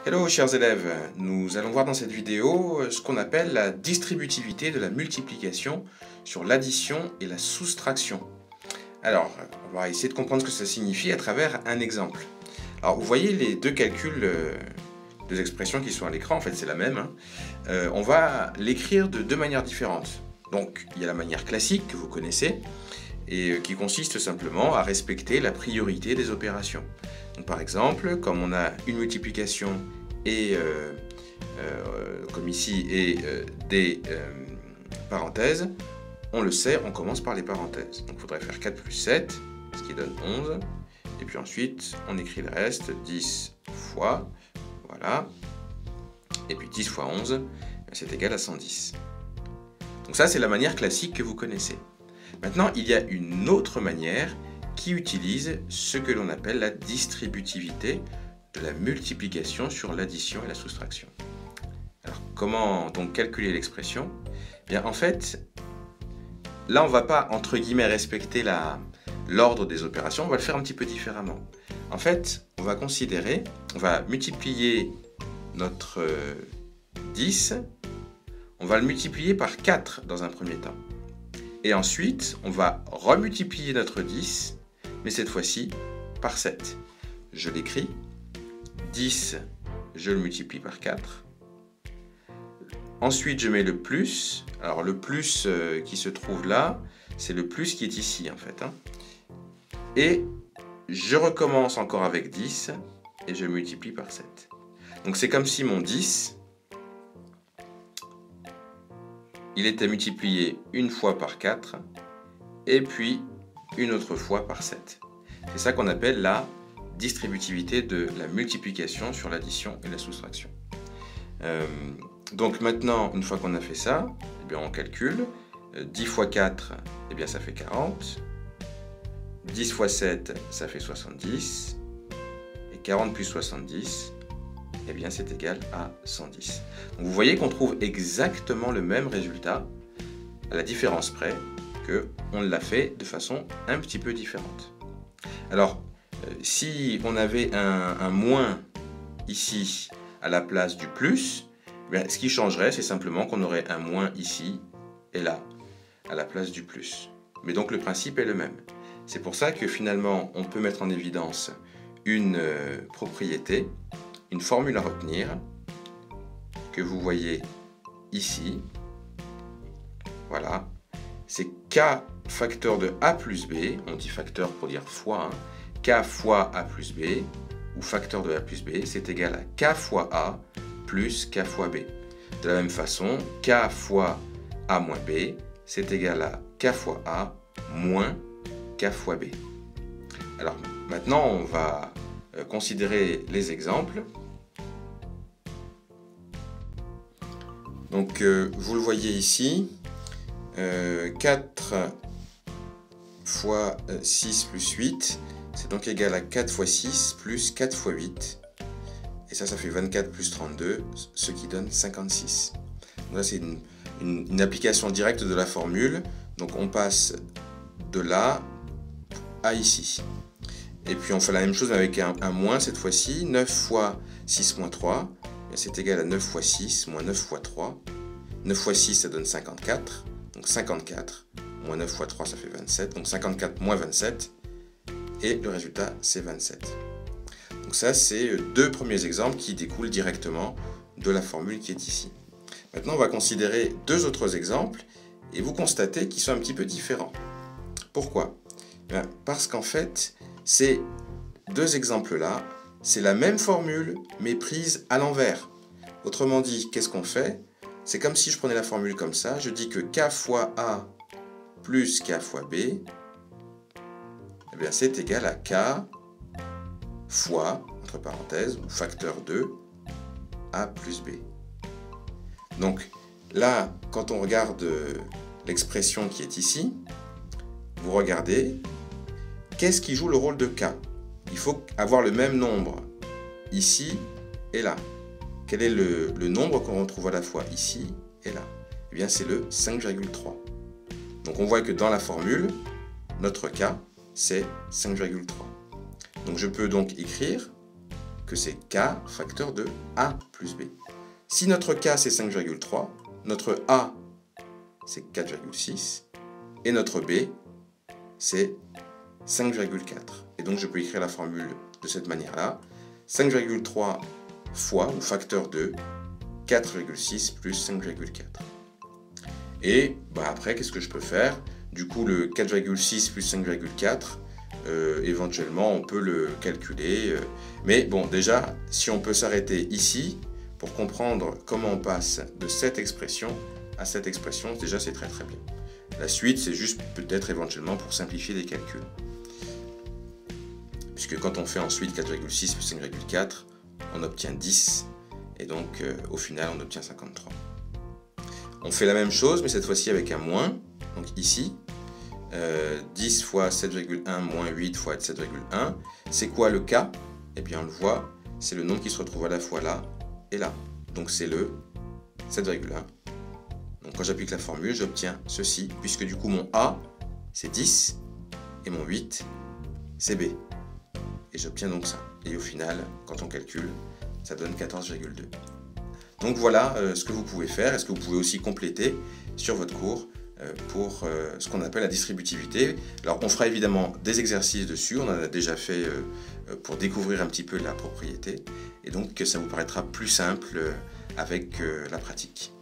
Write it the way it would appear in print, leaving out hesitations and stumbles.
Hello chers élèves, nous allons voir dans cette vidéo ce qu'on appelle la distributivité de la multiplication sur l'addition et la soustraction. Alors, on va essayer de comprendre ce que ça signifie à travers un exemple. Alors, vous voyez les deux calculs, deux expressions qui sont à l'écran, en fait c'est la même. On va l'écrire de deux manières différentes. Donc, il y a la manière classique que vous connaissez, et qui consiste simplement à respecter la priorité des opérations. Donc, par exemple, comme on a une multiplication et comme ici et des parenthèses, on le sait, on commence par les parenthèses. Donc il faudrait faire 4 plus 7, ce qui donne 11. Et puis ensuite, on écrit le reste, 10 fois, voilà. Et puis 10 fois 11, c'est égal à 110. Donc ça, c'est la manière classique que vous connaissez. Maintenant, il y a une autre manière qui utilise ce que l'on appelle la distributivité de la multiplication sur l'addition et la soustraction. Alors, comment donc calculer l'expression? Bien, en fait, là, on ne va pas, entre guillemets, respecter l'ordre des opérations, on va le faire un petit peu différemment. En fait, on va multiplier notre 10, on va le multiplier par 4 dans un premier temps. Et ensuite, on va remultiplier notre 10, mais cette fois-ci par 7. Je l'écris, 10, je le multiplie par 4. Ensuite, je mets le plus. Alors, le plus qui se trouve là, c'est le plus qui est ici, en fait. Et je recommence encore avec 10, et je multiplie par 7. Donc, c'est comme si mon 10, il était multiplié une fois par 4, et puis une autre fois par 7. C'est ça qu'on appelle la distributivité de la multiplication sur l'addition et la soustraction. Donc maintenant, une fois qu'on a fait ça, eh bien on calcule. 10 fois 4, eh bien ça fait 40. 10 fois 7, ça fait 70. Et 40 plus 70, eh bien c'est égal à 110. Donc vous voyez qu'on trouve exactement le même résultat, à la différence près qu'on l'a fait de façon un petit peu différente. Alors, si on avait un moins ici à la place du plus, bien, ce qui changerait, c'est simplement qu'on aurait un moins ici et là, à la place du plus. Mais donc le principe est le même. C'est pour ça que finalement, on peut mettre en évidence une propriété, une formule à retenir, que vous voyez ici. Voilà. C'est k facteur de a plus b, on dit facteur pour dire fois, k fois a plus b, ou facteur de a plus b, c'est égal à k fois a plus k fois b. De la même façon, k fois a moins b, c'est égal à k fois a moins k fois b. Alors maintenant, on va considérer les exemples. Donc vous le voyez ici, 4 fois 6 plus 8, c'est donc égal à 4 fois 6 plus 4 fois 8. Et ça fait 24 plus 32, ce qui donne 56. Donc là, c'est une application directe de la formule. Donc on passe de là à ici. Et puis on fait la même chose avec un moins cette fois-ci. 9 fois 6 moins 3, c'est égal à 9 fois 6 moins 9 fois 3. 9 fois 6, ça donne 54. Donc 54 moins 9 fois 3, ça fait 27. Donc 54 moins 27. Et le résultat, c'est 27. Donc ça, c'est deux premiers exemples qui découlent directement de la formule qui est ici. Maintenant, on va considérer deux autres exemples et vous constatez qu'ils sont un petit peu différents. Pourquoi? Parce qu'en fait, ces deux exemples-là, c'est la même formule, mais prise à l'envers. Autrement dit, qu'est-ce qu'on fait? C'est comme si je prenais la formule comme ça, je dis que k fois a plus k fois b, eh bien c'est égal à k fois, entre parenthèses, ou facteur de a plus b. Donc là, quand on regarde l'expression qui est ici, vous regardez, qu'est-ce qui joue le rôle de k? Il faut avoir le même nombre ici et là. Quel est le nombre qu'on retrouve à la fois ici et là? Eh bien, c'est le 5,3. Donc on voit que dans la formule, notre k, c'est 5,3. Donc je peux donc écrire que c'est K facteur de A plus B. Si notre K c'est 5,3, notre A c'est 4,6 et notre B c'est 5,4. Et donc je peux écrire la formule de cette manière-là. 5,3 fois, ou facteur de 4,6 plus 5,4. Et après, qu'est-ce que je peux faire? Du coup, le 4,6 plus 5,4, éventuellement, on peut le calculer. Mais bon, déjà, si on peut s'arrêter ici, pour comprendre comment on passe de cette expression à cette expression, déjà, c'est très très bien. La suite, c'est juste peut-être éventuellement pour simplifier les calculs. Puisque quand on fait ensuite 4,6 plus 5,4, on obtient 10, et donc au final, on obtient 53. On fait la même chose, mais cette fois-ci avec un moins. Donc ici, 10 fois 7,1 moins 8 fois 7,1. C'est quoi le K? Eh bien, on le voit, c'est le nombre qui se retrouve à la fois là et là. Donc c'est le 7,1. Donc quand j'applique la formule, j'obtiens ceci, puisque du coup mon A, c'est 10, et mon 8, c'est B. Et j'obtiens donc ça. Et au final, quand on calcule, ça donne 14,2. Donc voilà ce que vous pouvez faire, et ce que vous pouvez aussi compléter sur votre cours pour ce qu'on appelle la distributivité. Alors on fera évidemment des exercices dessus, on en a déjà fait pour découvrir un petit peu la propriété, et donc ça vous paraîtra plus simple avec la pratique.